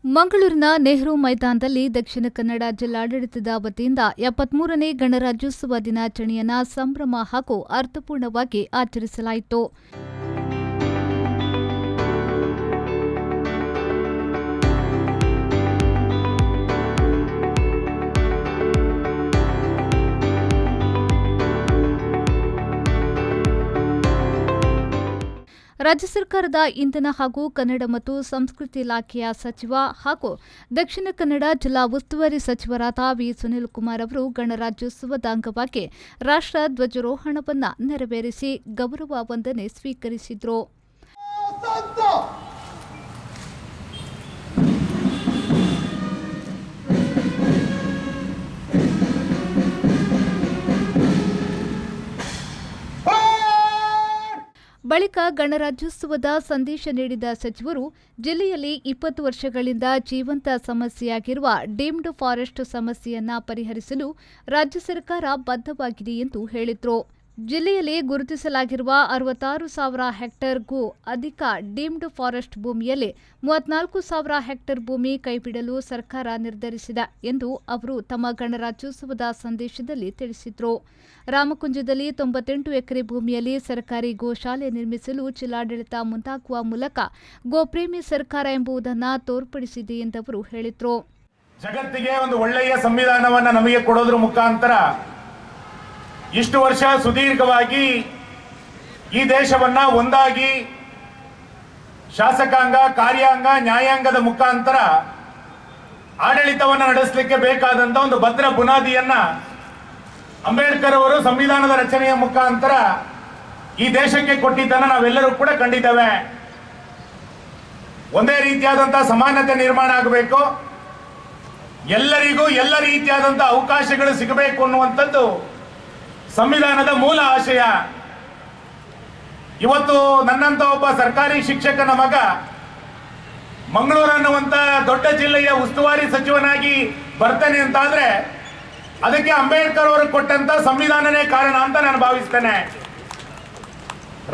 ಮಂಗಳೂರಿನ ನೆಹರು ಮೈದಾನದಲ್ಲಿ ದಕ್ಷಿಣ ಕನ್ನಡ ಜಿಲ್ಲಾಡಳಿತದ ವತಿಯಿಂದ 73ನೇ ಗಣರಾಜ್ಯೋತ್ಸವ ದಿನಾಚರಣೆಯನ್ನು ಸಂಭ್ರಮ ಹಾಗೂ ಅರ್ಥಪೂರ್ಣವಾಗಿ ಆಚರಿಸಲಾಯಿತು. ರಾಜ್ಯ ಸರ್ಕಾರದ ಇಂಧನ ಹಾಗೂ ಕನ್ನಡ ಮತ್ತು ಸಂಸ್ಕೃತಿ ಇಲಾಖೆಯ ಸಚಿವ ಹಾಗೂ ದಕ್ಷಿಣ ಕನ್ನಡ ಜಿಲ್ಲಾ ಉಸ್ತುವಾರಿ ಸಚಿವರಾದ ವಿ. ಸುನೀಲ್ ಕುಮಾರ್ ಅವರು ಗಣರಾಜ್ಯೋತ್ಸವದ ಅಂಗವಾಗಿ ರಾಷ್ಟ್ರ ಧ್ವಜಾರೋಹಣವನ್ನು ನೆರವೇರಿಸಿ ಗೌರವ ವಂದನೆ ಸ್ವೀಕರಿಸಿದರು. ಬಳಿಕ ಗಣರಾಜ್ಯೋತ್ಸವದ ಸಂದೇಶ ನೀಡಿದ ಸಚಿವರು ಜಿಲ್ಲೆಯಲ್ಲಿ 20 ವರ್ಷಗಳಿಂದ ಜೀವಂತ ಸಮಸ್ಯೆಯಾಗಿರುವ ಡೀಮ್ಡ್ ಫಾರೆಸ್ಟ್ ಸಮಸ್ಯೆಯನ್ನು ಪರಿಹರಿಸಲು ರಾಜ್ಯ ಸರ್ಕಾರ ಬದ್ಧವಾಗಿದೆ ಎಂದು ಹೇಳಿದರು. ಜಿಲ್ಲೆಯಲ್ಲಿ ಗುರುತಿಸಲಾಗಿರುವ 66,000 ಹೆಕ್ಟೇರ್ಗೂ ಅಧಿಕ ಡೀಮ್ಡ್ ಫಾರೆಸ್ಟ್ ಭೂಮಿಯಲ್ಲಿ 34,000 ಹೆಕ್ಟೇರ್ ಭೂಮಿ ಕೈಬಿಡಲು ಸರ್ಕಾರ ನಿರ್ಧರಿಸಿದೆ ಎಂದು ಅವರು ತಮ್ಮ ಗಣರಾಜ್ಯೋತ್ಸವದ ಸಂದೇಶದಲ್ಲಿ ತಿಳಿಸಿದರು. ರಾಮಕುಂಜದಲ್ಲಿ 98 ಎಕರೆ ಭೂಮಿಯಲ್ಲಿ ಸರ್ಕಾರಿ ಗೋಶಾಲೆ ನಿರ್ಮಿಸಲು ಜಿಲ್ಲಾಡಳಿತ ಮುಂದಾಗುವ ಮೂಲಕ ಗೋಪ್ರೇಮಿ ಸರ್ಕಾರ ಎಂಬುದನ್ನು ತೋರ್ಪಡಿಸಿದೆ ಎಂದವರು ಹೇಳಿದರು. ಜಗತ್ತಿಗೆ ಒಂದು ಒಳ್ಳೆಯ ಸಂವಿಧಾನವನ್ನು ನಮಗೆ ಕೊಡೋದ್ರ ಮುಖಾಂತರ ಇಷ್ಟು ವರ್ಷ ಸುದೀರ್ಘವಾಗಿ ಈ ದೇಶವನ್ನ ಒಂದಾಗಿ ಶಾಸಕಾಂಗ, ಕಾರ್ಯಾಂಗ, ನ್ಯಾಯಾಂಗದ ಮುಖಾಂತರ ಆಡಳಿತವನ್ನು ನಡೆಸಲಿಕ್ಕೆ ಬೇಕಾದಂತ ಒಂದು ಭದ್ರ ಬುನಾದಿಯನ್ನ ಅಂಬೇಡ್ಕರ್ ಅವರು ಸಂವಿಧಾನದ ರಚನೆಯ ಮುಖಾಂತರ ಈ ದೇಶಕ್ಕೆ ಕೊಟ್ಟಿದ್ದನ್ನು ನಾವೆಲ್ಲರೂ ಕೂಡ ಕಂಡಿದ್ದೇವೆ. ಒಂದೇ ರೀತಿಯಾದಂತಹ ಸಮಾನತೆ ನಿರ್ಮಾಣ ಆಗಬೇಕು, ಎಲ್ಲರಿಗೂ ಎಲ್ಲ ರೀತಿಯಾದಂತಹ ಅವಕಾಶಗಳು ಸಿಗಬೇಕು ಅನ್ನುವಂಥದ್ದು ಸಂವಿಧಾನದ ಮೂಲ ಆಶಯ. ಇವತ್ತು ನನ್ನಂತ ಒಬ್ಬ ಸರ್ಕಾರಿ ಶಿಕ್ಷಕನ ಮಗ ಮಂಗಳೂರು ಅನ್ನುವಂತ ದೊಡ್ಡ ಜಿಲ್ಲೆಯ ಉಸ್ತುವಾರಿ ಸಚಿವನಾಗಿ ಬರ್ತೇನೆ ಅಂತಾದ್ರೆ ಅದಕ್ಕೆ ಅಂಬೇಡ್ಕರ್ ಅವರು ಕೊಟ್ಟಂತ ಸಂವಿಧಾನನೇ ಕಾರಣ ಅಂತ ನಾನು ಭಾವಿಸ್ತೇನೆ.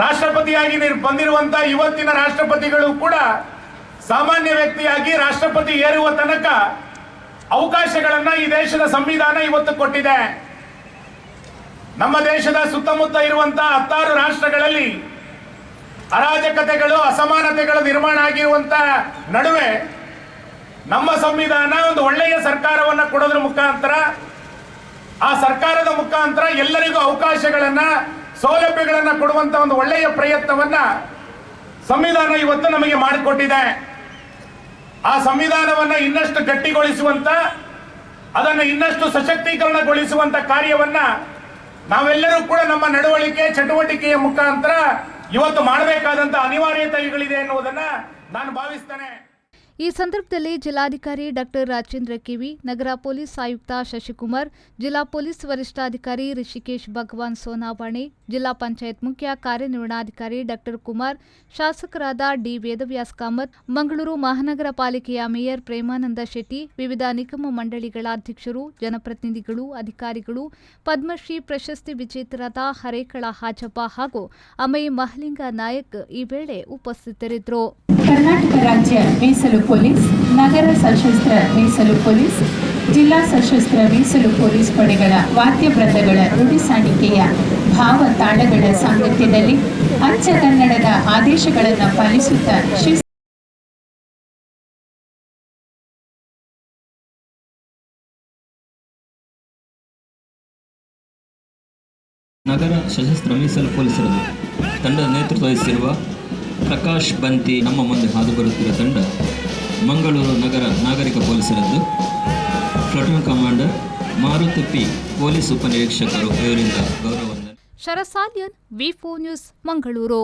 ರಾಷ್ಟ್ರಪತಿಯಾಗಿ ಬಂದಿರುವಂತ ಇವತ್ತಿನ ರಾಷ್ಟ್ರಪತಿಗಳು ಕೂಡ ಸಾಮಾನ್ಯ ವ್ಯಕ್ತಿಯಾಗಿ ರಾಷ್ಟ್ರಪತಿ ಏರುವ ತನಕ ಅವಕಾಶಗಳನ್ನ ಈ ದೇಶದ ಸಂವಿಧಾನ ಇವತ್ತು ಕೊಟ್ಟಿದೆ. ನಮ್ಮ ದೇಶದ ಸುತ್ತಮುತ್ತ ಇರುವಂತಹ 16 ರಾಷ್ಟ್ರಗಳಲ್ಲಿ ಅರಾಜಕತೆಗಳು, ಅಸಮಾನತೆಗಳು ನಿರ್ಮಾಣ ಆಗಿರುವಂತಹ ನಡುವೆ ನಮ್ಮ ಸಂವಿಧಾನ ಒಂದು ಒಳ್ಳೆಯ ಸರ್ಕಾರವನ್ನ ಕೊಡೋದ್ರ ಮುಖಾಂತರ, ಆ ಸರ್ಕಾರದ ಮುಖಾಂತರ ಎಲ್ಲರಿಗೂ ಅವಕಾಶಗಳನ್ನ, ಸೌಲಭ್ಯಗಳನ್ನ ಕೊಡುವಂತ ಒಂದು ಒಳ್ಳೆಯ ಪ್ರಯತ್ನವನ್ನ ಸಂವಿಧಾನ ಇವತ್ತು ನಮಗೆ ಮಾಡಿಕೊಟ್ಟಿದೆ. ಆ ಸಂವಿಧಾನವನ್ನ ಇನ್ನಷ್ಟು ಗಟ್ಟಿಗೊಳಿಸುವಂತ, ಅದನ್ನು ಇನ್ನಷ್ಟು ಸಶಕ್ತೀಕರಣಗೊಳಿಸುವಂತ ಕಾರ್ಯವನ್ನ ನಾವೆಲ್ಲರೂ ಕೂಡ ನಮ್ಮ ನಡವಳಿಕೆ, ಚಟುವಟಿಕೆಯ ಮುಖಾಂತರ ಇವತ್ತು ಮಾಡಬೇಕಾದಂತ ಅನಿವಾರ್ಯತೆಗಳಿದೆ ಎನ್ನುವುದನ್ನ ನಾನು ಭಾವಿಸ್ತೇನೆ. ಈ ಸಂದರ್ಭದಲ್ಲಿ ಜಿಲ್ಲಾಧಿಕಾರಿ ಡಾ. ರಾಜೇಂದ್ರ ಕೆವಿ, ನಗರ ಪೊಲೀಸ್ ಆಯುಕ್ತ ಶಶಿಕುಮಾರ್, ಜಿಲ್ಲಾ ಪೊಲೀಸ್ ವರಿಷ್ಠಾಧಿಕಾರಿ ರಿಷಿಕೇಶ್ ಭಗವಾನ್ ಸೋನಾವಾಣಿ, ಜಿಲ್ಲಾ ಪಂಚಾಯತ್ ಮುಖ್ಯ ಕಾರ್ಯನಿರ್ವಹಣಾಧಿಕಾರಿ ಡಾ. ಕುಮಾರ್, ಶಾಸಕರಾದ ಡಿ. ವೇದವ್ಯಾಸ್ ಕಾಮತ್, ಮಂಗಳೂರು ಮಹಾನಗರ ಪಾಲಿಕೆಯ ಮೇಯರ್ ಪ್ರೇಮಾನಂದ ಶೆಟ್ಟಿ, ವಿವಿಧ ನಿಗಮ ಮಂಡಳಿಗಳ ಅಧ್ಯಕ್ಷರು, ಜನಪ್ರತಿನಿಧಿಗಳು, ಅಧಿಕಾರಿಗಳು, ಪದ್ಮಶ್ರೀ ಪ್ರಶಸ್ತಿ ವಿಜೇತರಾದ ಹರೇಕಳ ಹಾಜಪ್ಪ ಹಾಗೂ ಅಮೈ ಮಹಲಿಂಗ ನಾಯಕ್ ಈ ವೇಳೆ ಉಪಸ್ಥಿತರಿದ್ದರು. ಕರ್ನಾಟಕ ರಾಜ್ಯ ಮೀಸಲು ಪೊಲೀಸ್, ನಗರ ಸಶಸ್ತ್ರ ಮೀಸಲು ಪೊಲೀಸ್, ಜಿಲ್ಲಾ ಸಶಸ್ತ್ರ ಮೀಸಲು ಪೊಲೀಸ್ ಪಡೆಗಳ ವಾದ್ಯ ವೃಂದಗಳ ನುಡಿಸಾಣಿಕೆಯ ಭಾವ ತಾಳಗಳ ಸಾಂಗತ್ಯದಲ್ಲಿ ಅಚ್ಚ ಕನ್ನಡದ ಆದೇಶಗಳನ್ನು ಪಾಲಿಸುತ್ತಾ ನಗರ ಸಶಸ್ತ್ರ ಮೀಸಲು ಪೊಲೀಸರದು ತಂಡದ ನೇತೃತ್ವ ವಹಿಸಿರುವ ಪ್ರಕಾಶ್ ಬಂತಿ ನಮ್ಮ ಮುಂದೆ ಹಾದು ಬರುತ್ತಿರುವ ತಂಡ ಮಂಗಳೂರು ನಗರ ನಾಗರಿಕ ಪೊಲೀಸರದ್ದು. Platoon commander Maruti P, police ಉಪನಿರೀಕ್ಷಕರು ಇವರಿಂದ ಗೌರವ. ಶರಸಾಲಿಯನ್, ವಿ4 ನ್ಯೂಸ್, ಮಂಗಳೂರು.